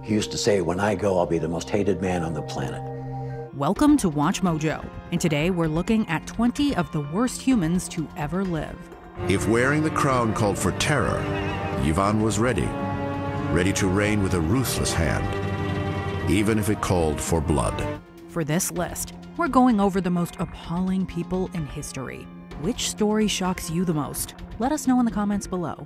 He used to say, when I go, I'll be the most hated man on the planet. Welcome to Watch Mojo, and today we're looking at 20 of the worst humans to ever live. If wearing the crown called for terror, Ivan was ready to reign with a ruthless hand, even if it called for blood. For this list, we're going over the most appalling people in history. Which story shocks you the most? Let us know in the comments below.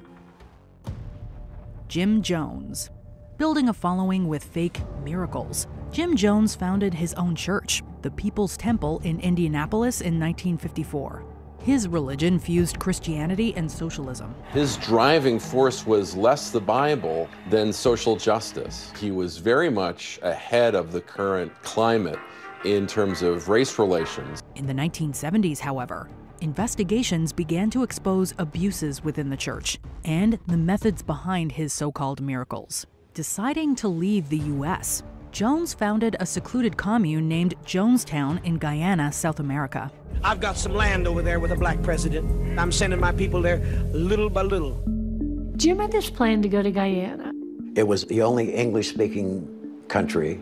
Jim Jones. Building a following with fake miracles, Jim Jones founded his own church, the People's Temple in Indianapolis in 1954. His religion fused Christianity and socialism. His driving force was less the Bible than social justice. He was very much ahead of the current climate in terms of race relations. In the 1970s, however, investigations began to expose abuses within the church and the methods behind his so-called miracles. Deciding to leave the U.S., Jones founded a secluded commune named Jonestown in Guyana, South America. I've got some land over there with a black president. I'm sending my people there little by little. Jim had this plan to go to Guyana. It was the only English-speaking country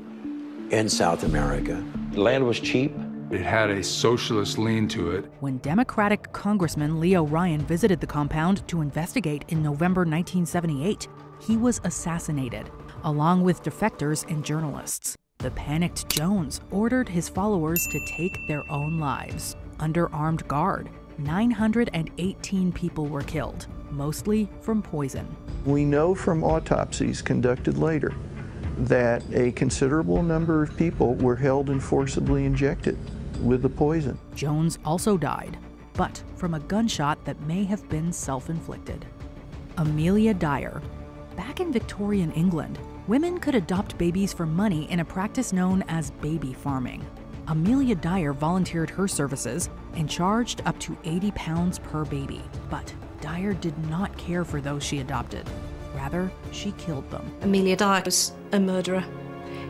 in South America. The land was cheap. It had a socialist lean to it. When Democratic Congressman Leo Ryan visited the compound to investigate in November 1978, he was assassinated, along with defectors and journalists. The panicked Jones ordered his followers to take their own lives. Under armed guard, 918 people were killed, mostly from poison. We know from autopsies conducted later that a considerable number of people were held and forcibly injected with the poison. Jones also died, but from a gunshot that may have been self-inflicted. Amelia Dyer. Back in Victorian England, women could adopt babies for money in a practice known as baby farming. Amelia Dyer volunteered her services and charged up to £80 per baby. But Dyer did not care for those she adopted. Rather, she killed them. Amelia Dyer was a murderer,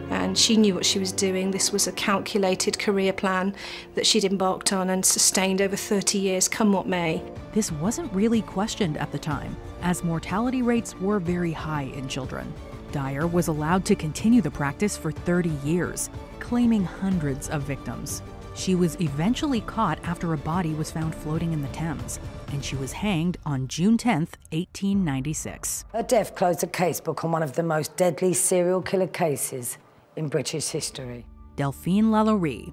and she knew what she was doing. This was a calculated career plan that she'd embarked on and sustained over 30 years, come what may. This wasn't really questioned at the time, as mortality rates were very high in children. Dyer was allowed to continue the practice for 30 years, claiming hundreds of victims. She was eventually caught after a body was found floating in the Thames, and she was hanged on June 10, 1896. Her death closed a casebook on one of the most deadly serial killer cases in British history. Delphine Lalaurie.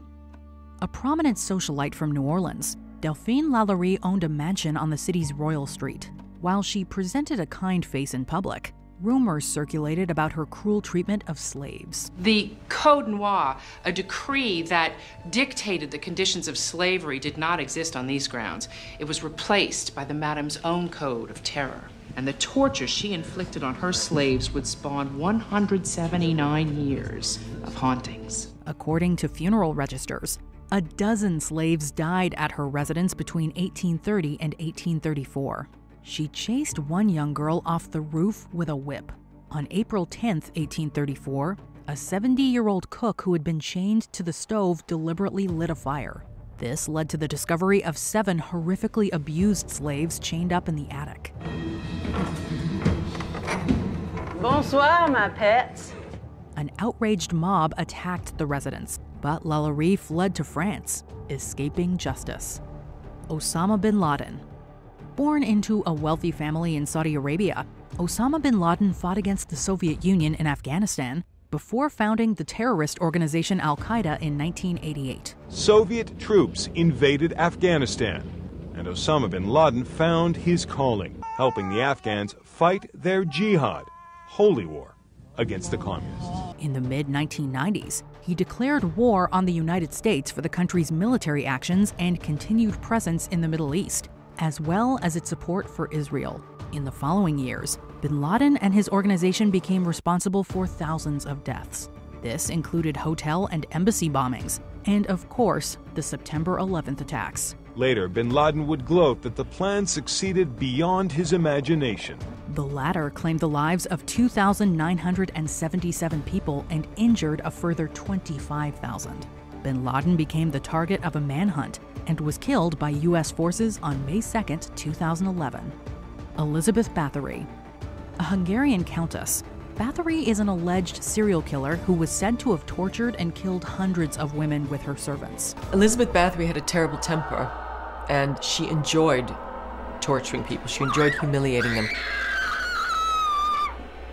A prominent socialite from New Orleans, Delphine Lalaurie owned a mansion on the city's Royal Street. While she presented a kind face in public, rumors circulated about her cruel treatment of slaves. The Code Noir, a decree that dictated the conditions of slavery, did not exist on these grounds. It was replaced by the Madame's own code of terror. And the torture she inflicted on her slaves would spawn 179 years of hauntings. According to funeral registers, a dozen slaves died at her residence between 1830 and 1834. She chased one young girl off the roof with a whip. On April 10, 1834, a 70-year-old cook who had been chained to the stove deliberately lit a fire. This led to the discovery of 7 horrifically abused slaves chained up in the attic. Bonsoir, my pets. An outraged mob attacked the residence, but Lalaurie fled to France, escaping justice. Osama bin Laden. Born into a wealthy family in Saudi Arabia, Osama bin Laden fought against the Soviet Union in Afghanistan before founding the terrorist organization Al-Qaeda in 1988. Soviet troops invaded Afghanistan, and Osama bin Laden found his calling, helping the Afghans fight their jihad, holy war, against the communists. In the mid-1990s, he declared war on the United States for the country's military actions and continued presence in the Middle East, as well as its support for Israel. In the following years, bin Laden and his organization became responsible for thousands of deaths. This included hotel and embassy bombings, and of course, the September 11th attacks. Later, bin Laden would gloat that the plan succeeded beyond his imagination. The latter claimed the lives of 2,977 people and injured a further 25,000. Bin Laden became the target of a manhunt and was killed by U.S. forces on May 2, 2011. Elizabeth Bathory. A Hungarian countess, Bathory is an alleged serial killer who was said to have tortured and killed hundreds of women with her servants. Elizabeth Bathory had a terrible temper, and she enjoyed torturing people. She enjoyed humiliating them.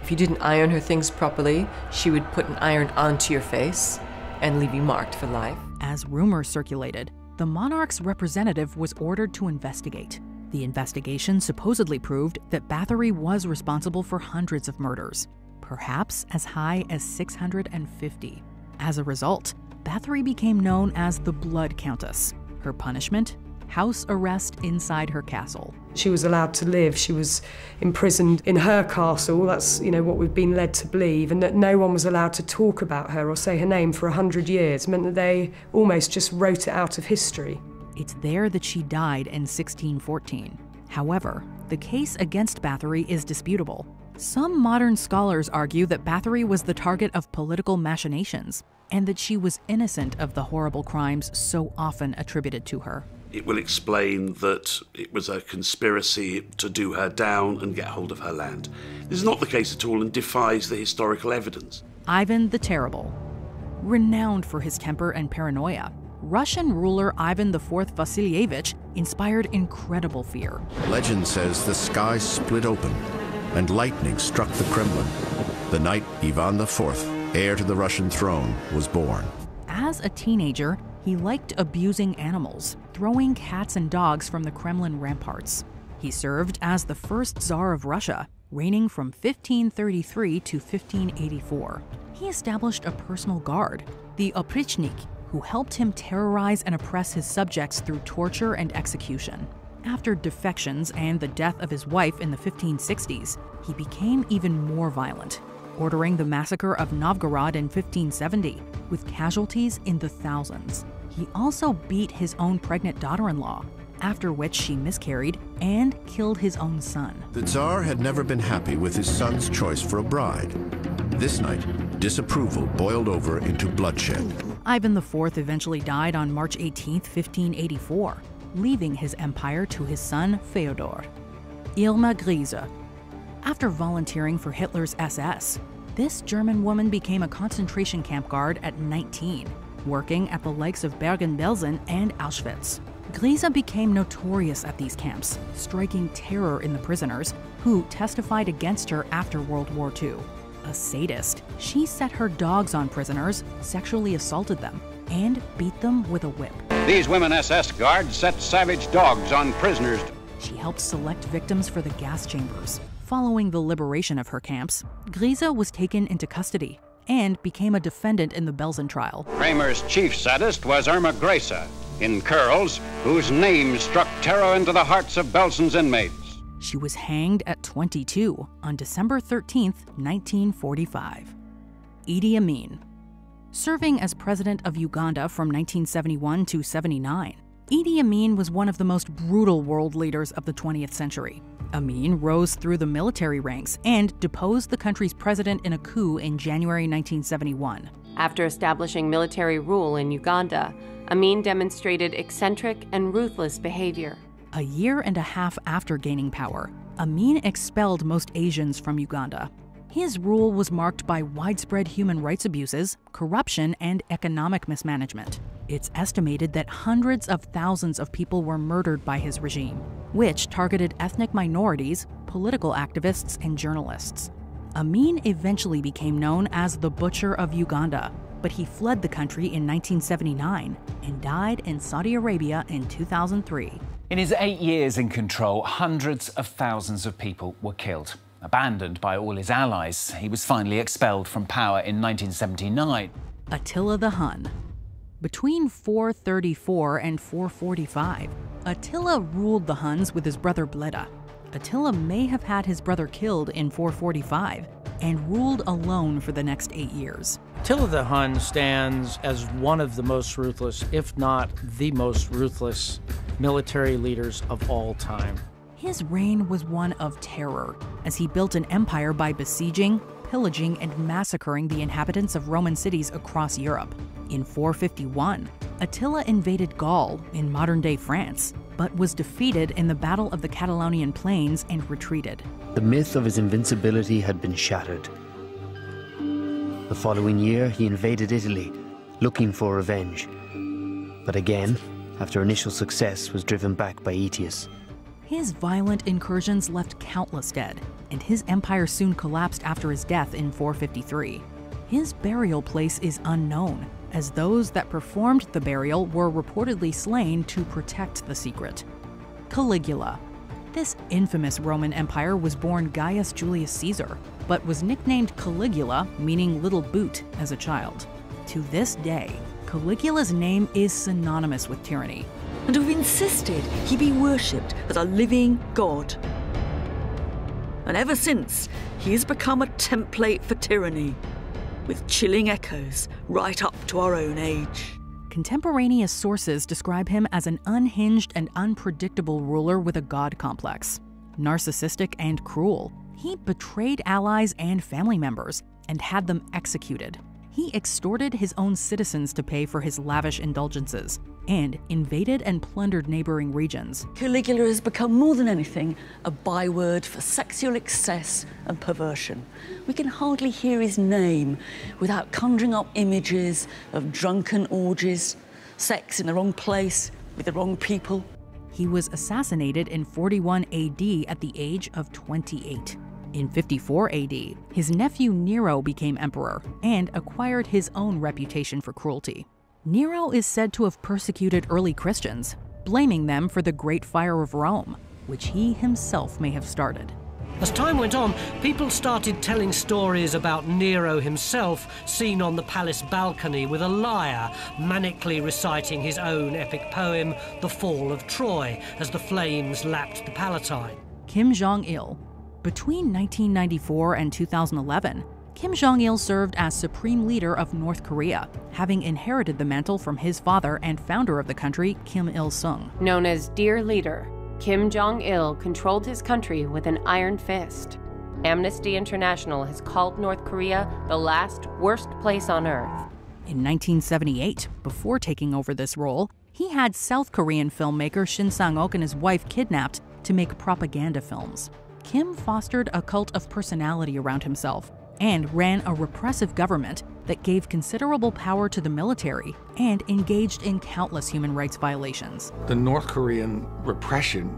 If you didn't iron her things properly, she would put an iron onto your face and leave you marked for life. As rumors circulated, the monarch's representative was ordered to investigate. The investigation supposedly proved that Bathory was responsible for hundreds of murders, perhaps as high as 650. As a result, Bathory became known as the Blood Countess. Her punishment? House arrest inside her castle. She was allowed to live. She was imprisoned in her castle. That's, what we've been led to believe, and that no one was allowed to talk about her or say her name for 100 years meant that they almost just wrote it out of history. It's there that she died in 1614. However, the case against Bathory is disputable. Some modern scholars argue that Bathory was the target of political machinations and that she was innocent of the horrible crimes so often attributed to her. It will explain that it was a conspiracy to do her down and get hold of her land. This is not the case at all and defies the historical evidence. Ivan the Terrible. Renowned for his temper and paranoia, Russian ruler Ivan IV Vasilievich inspired incredible fear. Legend says the sky split open and lightning struck the Kremlin the night Ivan IV, heir to the Russian throne, was born. As a teenager, he liked abusing animals, throwing cats and dogs from the Kremlin ramparts. He served as the first Tsar of Russia, reigning from 1533 to 1584. He established a personal guard, the oprichnik, who helped him terrorize and oppress his subjects through torture and execution. After defections and the death of his wife in the 1560s, he became even more violent, ordering the massacre of Novgorod in 1570, with casualties in the thousands. He also beat his own pregnant daughter-in-law, after which she miscarried and killed his own son. The Tsar had never been happy with his son's choice for a bride. This night, disapproval boiled over into bloodshed. Ivan IV eventually died on March 18, 1584, leaving his empire to his son Feodor. Irma Grise. After volunteering for Hitler's SS, this German woman became a concentration camp guard at 19, working at the likes of Bergen-Belsen and Auschwitz. Grise became notorious at these camps, striking terror in the prisoners, who testified against her after World War II. A sadist, she set her dogs on prisoners, sexually assaulted them, and beat them with a whip. These women SS guards set savage dogs on prisoners. She helped select victims for the gas chambers. Following the liberation of her camps, Grise was taken into custody and became a defendant in the Belsen trial. Kramer's chief sadist was Irma Grise, in curls, whose name struck terror into the hearts of Belsen's inmates. She was hanged at 22 on December 13, 1945. Idi Amin. Serving as president of Uganda from 1971 to 79, Idi Amin was one of the most brutal world leaders of the 20th century. Amin rose through the military ranks and deposed the country's president in a coup in January 1971. After establishing military rule in Uganda, Amin demonstrated eccentric and ruthless behavior. A year and a half after gaining power, Amin expelled most Asians from Uganda. His rule was marked by widespread human rights abuses, corruption, and economic mismanagement. It's estimated that hundreds of thousands of people were murdered by his regime, which targeted ethnic minorities, political activists, and journalists. Amin eventually became known as the Butcher of Uganda, but he fled the country in 1979 and died in Saudi Arabia in 2003. In his 8 years in control, hundreds of thousands of people were killed. Abandoned by all his allies, he was finally expelled from power in 1979. Attila the Hun. Between 434 and 445, Attila ruled the Huns with his brother Bleda. Attila may have had his brother killed in 445 and ruled alone for the next 8 years. Attila the Hun stands as one of the most ruthless, if not the most ruthless, military leaders of all time. His reign was one of terror, as he built an empire by besieging, pillaging, and massacring the inhabitants of Roman cities across Europe. In 451, Attila invaded Gaul in modern-day France, but was defeated in the Battle of the Catalonian Plains and retreated. The myth of his invincibility had been shattered. The following year, he invaded Italy, looking for revenge. But again, after initial success, was driven back by Aetius. His violent incursions left countless dead, and his empire soon collapsed after his death in 453. His burial place is unknown, as those that performed the burial were reportedly slain to protect the secret. Caligula. This infamous Roman Empire was born Gaius Julius Caesar, but was nicknamed Caligula, meaning little boot, as a child. To this day, Caligula's name is synonymous with tyranny, and have insisted he be worshipped as a living god. And ever since, he has become a template for tyranny, with chilling echoes right up to our own age. Contemporaneous sources describe him as an unhinged and unpredictable ruler with a god complex. Narcissistic and cruel, he betrayed allies and family members and had them executed. He extorted his own citizens to pay for his lavish indulgences and invaded and plundered neighboring regions. Caligula has become more than anything a byword for sexual excess and perversion. We can hardly hear his name without conjuring up images of drunken orgies, sex in the wrong place with the wrong people. He was assassinated in 41 AD at the age of 28. In 54 AD, his nephew Nero became emperor and acquired his own reputation for cruelty. Nero is said to have persecuted early Christians, blaming them for the Great Fire of Rome, which he himself may have started. As time went on, people started telling stories about Nero himself seen on the palace balcony with a lyre, manically reciting his own epic poem, The Fall of Troy, as the flames lapped the Palatine. Kim Jong-il. Between 1994 and 2011, Kim Jong-il served as supreme leader of North Korea, having inherited the mantle from his father and founder of the country, Kim Il-sung. Known as Dear Leader, Kim Jong-il controlled his country with an iron fist. Amnesty International has called North Korea the last worst place on earth. In 1978, before taking over this role, he had South Korean filmmaker Shin Sang-ok and his wife kidnapped to make propaganda films. Kim fostered a cult of personality around himself and ran a repressive government that gave considerable power to the military and engaged in countless human rights violations. The North Korean repression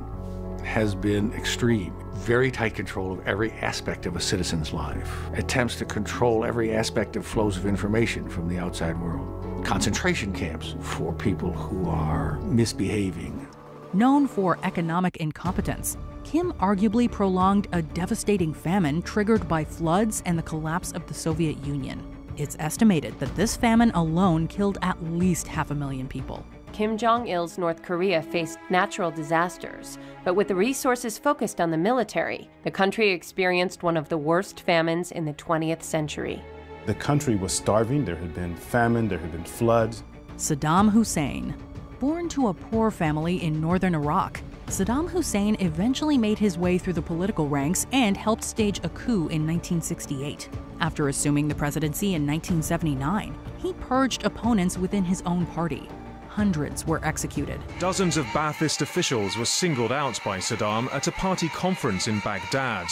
has been extreme. Very tight control of every aspect of a citizen's life. Attempts to control every aspect of flows of information from the outside world. Concentration camps for people who are misbehaving. Known for economic incompetence, Kim arguably prolonged a devastating famine triggered by floods and the collapse of the Soviet Union. It's estimated that this famine alone killed at least 500,000 people. Kim Jong-il's North Korea faced natural disasters, but with the resources focused on the military, the country experienced one of the worst famines in the 20th century. The country was starving, there had been famine, there had been floods. Saddam Hussein. Born to a poor family in northern Iraq, Saddam Hussein eventually made his way through the political ranks and helped stage a coup in 1968. After assuming the presidency in 1979, he purged opponents within his own party. Hundreds were executed. Dozens of Ba'athist officials were singled out by Saddam at a party conference in Baghdad.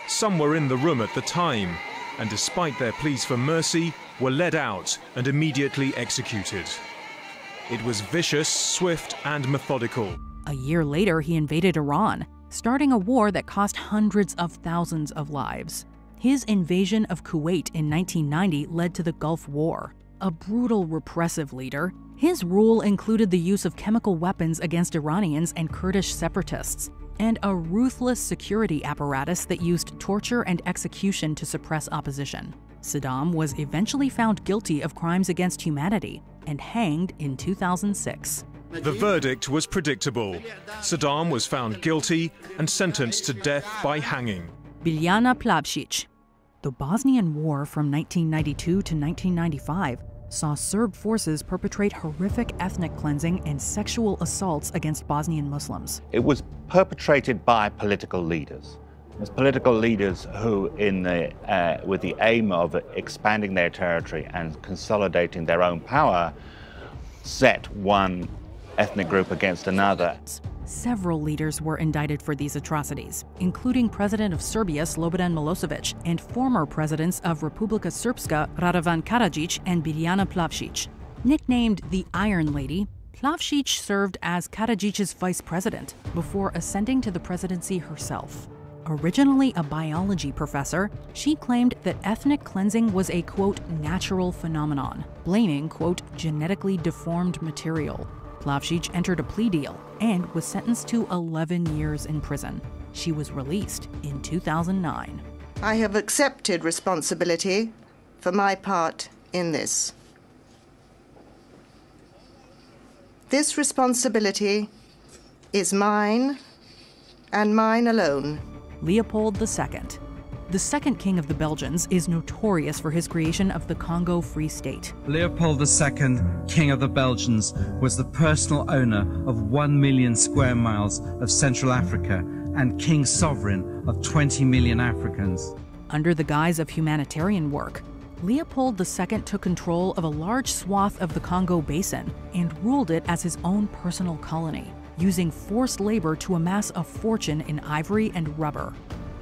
Some were in the room at the time, and despite their pleas for mercy, were led out and immediately executed. It was vicious, swift, and methodical. A year later, he invaded Iran, starting a war that cost hundreds of thousands of lives. His invasion of Kuwait in 1990 led to the Gulf War. A brutal, repressive leader, his rule included the use of chemical weapons against Iranians and Kurdish separatists, and a ruthless security apparatus that used torture and execution to suppress opposition. Saddam was eventually found guilty of crimes against humanity and hanged in 2006. The verdict was predictable. Saddam was found guilty and sentenced to death by hanging. Biljana Plavšić. The Bosnian War from 1992 to 1995 saw Serb forces perpetrate horrific ethnic cleansing and sexual assaults against Bosnian Muslims. It was perpetrated by political leaders. It was political leaders who, with the aim of expanding their territory and consolidating their own power, set one ethnic group against another. Several leaders were indicted for these atrocities, including President of Serbia Slobodan Milosevic and former presidents of Republika Srpska Radovan Karadzic and Biljana Plavšić. Nicknamed the Iron Lady, Plavšić served as Karadzic's vice president before ascending to the presidency herself. Originally a biology professor, she claimed that ethnic cleansing was a, quote, natural phenomenon, blaming, quote, genetically deformed material. Plavšić entered a plea deal and was sentenced to 11 years in prison. She was released in 2009. I have accepted responsibility for my part in this. This responsibility is mine and mine alone. Leopold II. The second king of the Belgians is notorious for his creation of the Congo Free State. Leopold II, King of the Belgians, was the personal owner of 1 million square miles of Central Africa and king sovereign of 20 million Africans. Under the guise of humanitarian work, Leopold II took control of a large swath of the Congo Basin and ruled it as his own personal colony, using forced labor to amass a fortune in ivory and rubber.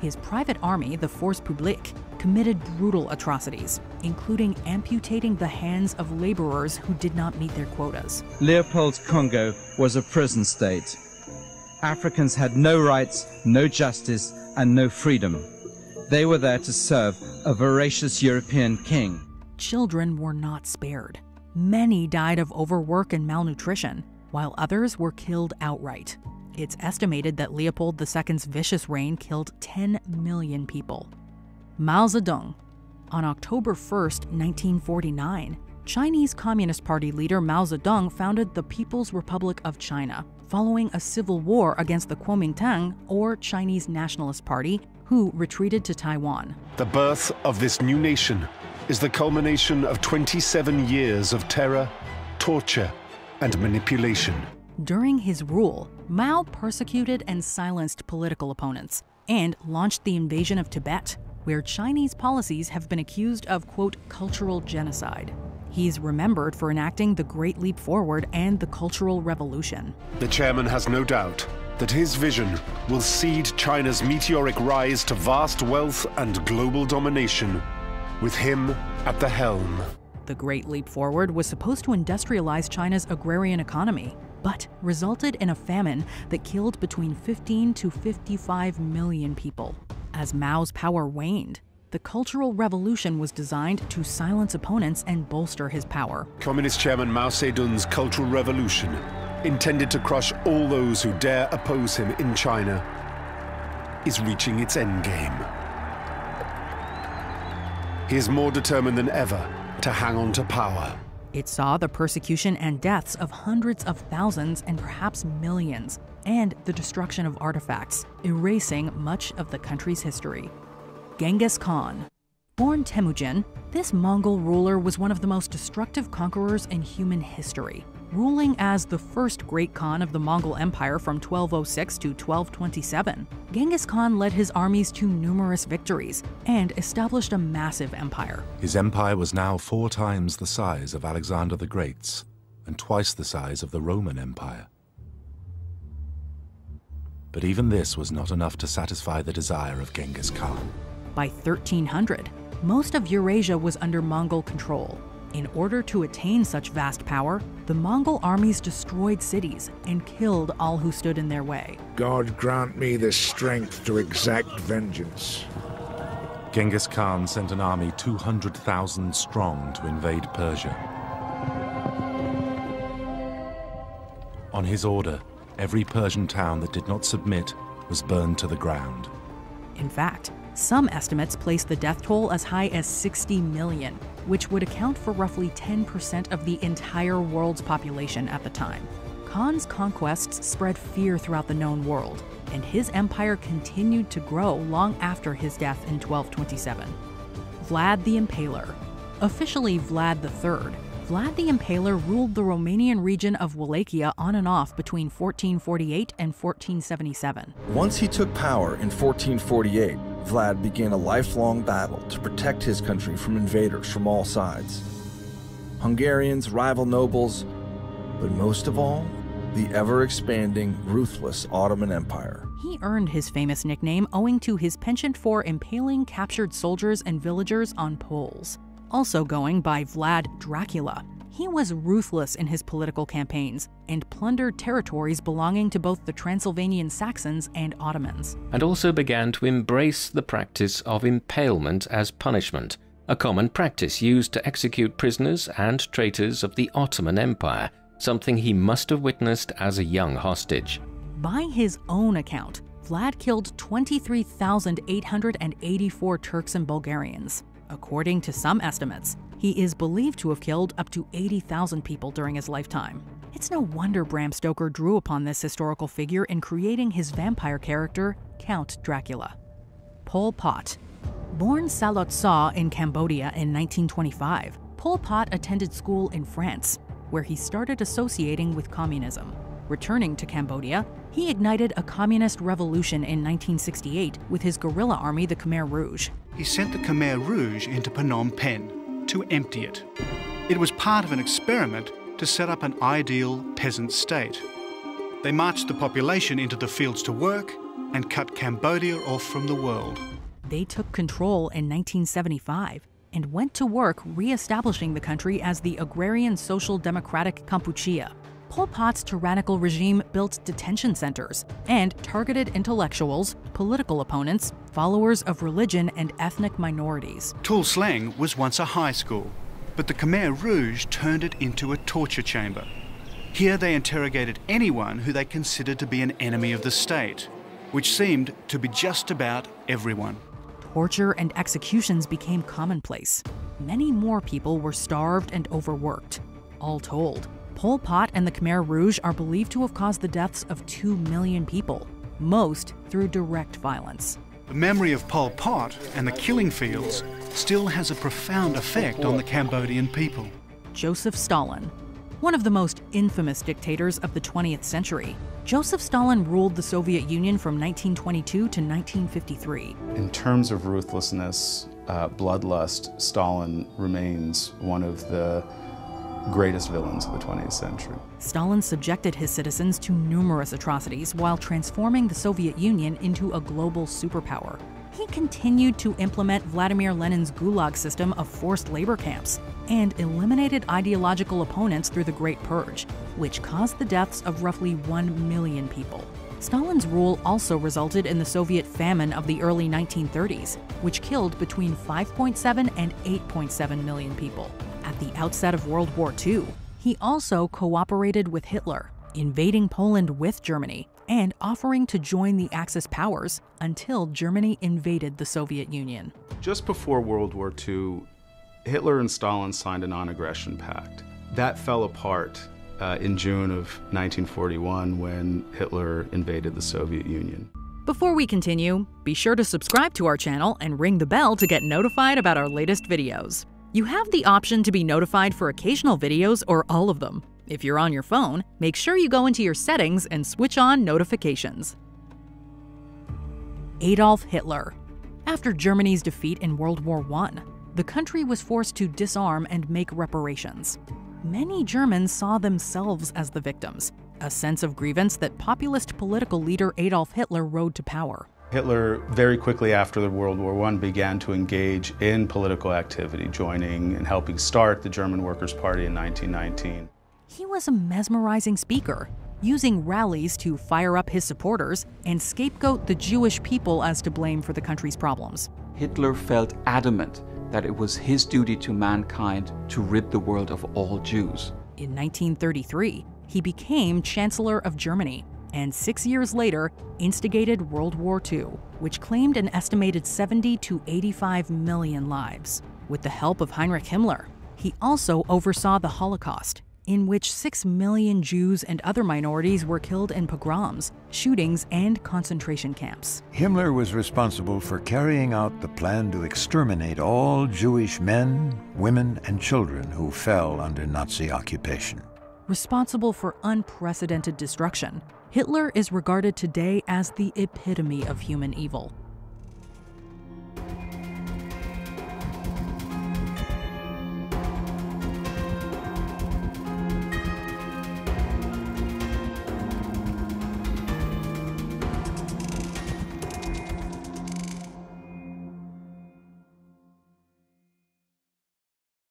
His private army, the Force Publique, committed brutal atrocities, including amputating the hands of laborers who did not meet their quotas. Leopold's Congo was a prison state. Africans had no rights, no justice, and no freedom. They were there to serve a voracious European king. Children were not spared. Many died of overwork and malnutrition, while others were killed outright. It's estimated that Leopold II's vicious reign killed 10 million people. Mao Zedong. On October 1st, 1949, Chinese Communist Party leader Mao Zedong founded the People's Republic of China, following a civil war against the Kuomintang, or Chinese Nationalist Party, who retreated to Taiwan. The birth of this new nation is the culmination of 27 years of terror, torture, and manipulation. During his rule, Mao persecuted and silenced political opponents and launched the invasion of Tibet, where Chinese policies have been accused of, quote, cultural genocide. He's remembered for enacting the Great Leap Forward and the Cultural Revolution. The chairman has no doubt that his vision will seed China's meteoric rise to vast wealth and global domination, with him at the helm. The Great Leap Forward was supposed to industrialize China's agrarian economy, but resulted in a famine that killed between 15 to 55 million people. As Mao's power waned, the Cultural Revolution was designed to silence opponents and bolster his power. Communist Chairman Mao Zedong's Cultural Revolution, intended to crush all those who dare oppose him in China, is reaching its endgame. He is more determined than ever to hang on to power. It saw the persecution and deaths of hundreds of thousands and perhaps millions, and the destruction of artifacts, erasing much of the country's history. Genghis Khan. Born Temujin, this Mongol ruler was one of the most destructive conquerors in human history. Ruling as the first great Khan of the Mongol Empire from 1206 to 1227, Genghis Khan led his armies to numerous victories and established a massive empire. His empire was now 4 times the size of Alexander the Great's and twice the size of the Roman Empire. But even this was not enough to satisfy the desire of Genghis Khan. By 1300, most of Eurasia was under Mongol control. In order to attain such vast power, the Mongol armies destroyed cities and killed all who stood in their way. God grant me the strength to exact vengeance. Genghis Khan sent an army 200,000 strong to invade Persia. On his order, every Persian town that did not submit was burned to the ground. In fact, some estimates place the death toll as high as 60 million, which would account for roughly 10% of the entire world's population at the time. Khan's conquests spread fear throughout the known world, and his empire continued to grow long after his death in 1227. Vlad the Impaler. Officially Vlad III, Vlad the Impaler ruled the Romanian region of Wallachia on and off between 1448 and 1477. Once he took power in 1448, Vlad began a lifelong battle to protect his country from invaders from all sides. Hungarians, rival nobles, but most of all, the ever-expanding, ruthless Ottoman Empire. He earned his famous nickname owing to his penchant for impaling captured soldiers and villagers on poles. Also going by Vlad Dracula, he was ruthless in his political campaigns and plundered territories belonging to both the Transylvanian Saxons and Ottomans. And also began to embrace the practice of impalement as punishment, a common practice used to execute prisoners and traitors of the Ottoman Empire, something he must have witnessed as a young hostage. By his own account, Vlad killed 23,884 Turks and Bulgarians. According to some estimates, he is believed to have killed up to 80,000 people during his lifetime. It's no wonder Bram Stoker drew upon this historical figure in creating his vampire character, Count Dracula. Pol Pot. Born Salot Sa in Cambodia in 1925, Pol Pot attended school in France, where he started associating with communism. Returning to Cambodia, he ignited a communist revolution in 1968 with his guerrilla army, the Khmer Rouge. He sent the Khmer Rouge into Phnom Penh to empty it. It was part of an experiment to set up an ideal peasant state. They marched the population into the fields to work and cut Cambodia off from the world. They took control in 1975 and went to work re-establishing the country as the Agrarian Social Democratic Kampuchea. Pol Pot's tyrannical regime built detention centers and targeted intellectuals, political opponents, followers of religion, and ethnic minorities. Tuol Sleng was once a high school, but the Khmer Rouge turned it into a torture chamber. Here they interrogated anyone who they considered to be an enemy of the state, which seemed to be just about everyone. Torture and executions became commonplace. Many more people were starved and overworked. All told, Pol Pot and the Khmer Rouge are believed to have caused the deaths of 2 million people, most through direct violence. The memory of Pol Pot and the killing fields still has a profound effect on the Cambodian people. Joseph Stalin. One of the most infamous dictators of the 20th century, Joseph Stalin ruled the Soviet Union from 1922 to 1953. In terms of ruthlessness, bloodlust, Stalin remains one of the greatest villains of the 20th century. Stalin subjected his citizens to numerous atrocities while transforming the Soviet Union into a global superpower. He continued to implement Vladimir Lenin's Gulag system of forced labor camps and eliminated ideological opponents through the Great Purge, which caused the deaths of roughly 1 million people. Stalin's rule also resulted in the Soviet famine of the early 1930s, which killed between 5.7 and 8.7 million people. At the outset of World War II, he also cooperated with Hitler, invading Poland with Germany and offering to join the Axis powers until Germany invaded the Soviet Union. Just before World War II, Hitler and Stalin signed a non-aggression pact. That fell apart in June of 1941 when Hitler invaded the Soviet Union. Before we continue, be sure to subscribe to our channel and ring the bell to get notified about our latest videos. You have the option to be notified for occasional videos or all of them. If you're on your phone, make sure you go into your settings and switch on notifications. Adolf Hitler. After Germany's defeat in World War I, the country was forced to disarm and make reparations. Many Germans saw themselves as the victims, a sense of grievance that populist political leader Adolf Hitler rode to power. Hitler, very quickly after the World War I, began to engage in political activity, joining and helping start the German Workers' Party in 1919. He was a mesmerizing speaker, using rallies to fire up his supporters and scapegoat the Jewish people as to blame for the country's problems. Hitler felt adamant that it was his duty to mankind to rid the world of all Jews. In 1933, he became Chancellor of Germany, and 6 years later instigated World War II, which claimed an estimated 70 to 85 million lives. With the help of Heinrich Himmler, he also oversaw the Holocaust, in which 6 million Jews and other minorities were killed in pogroms, shootings, and concentration camps. Himmler was responsible for carrying out the plan to exterminate all Jewish men, women, and children who fell under Nazi occupation. Responsible for unprecedented destruction, Hitler is regarded today as the epitome of human evil.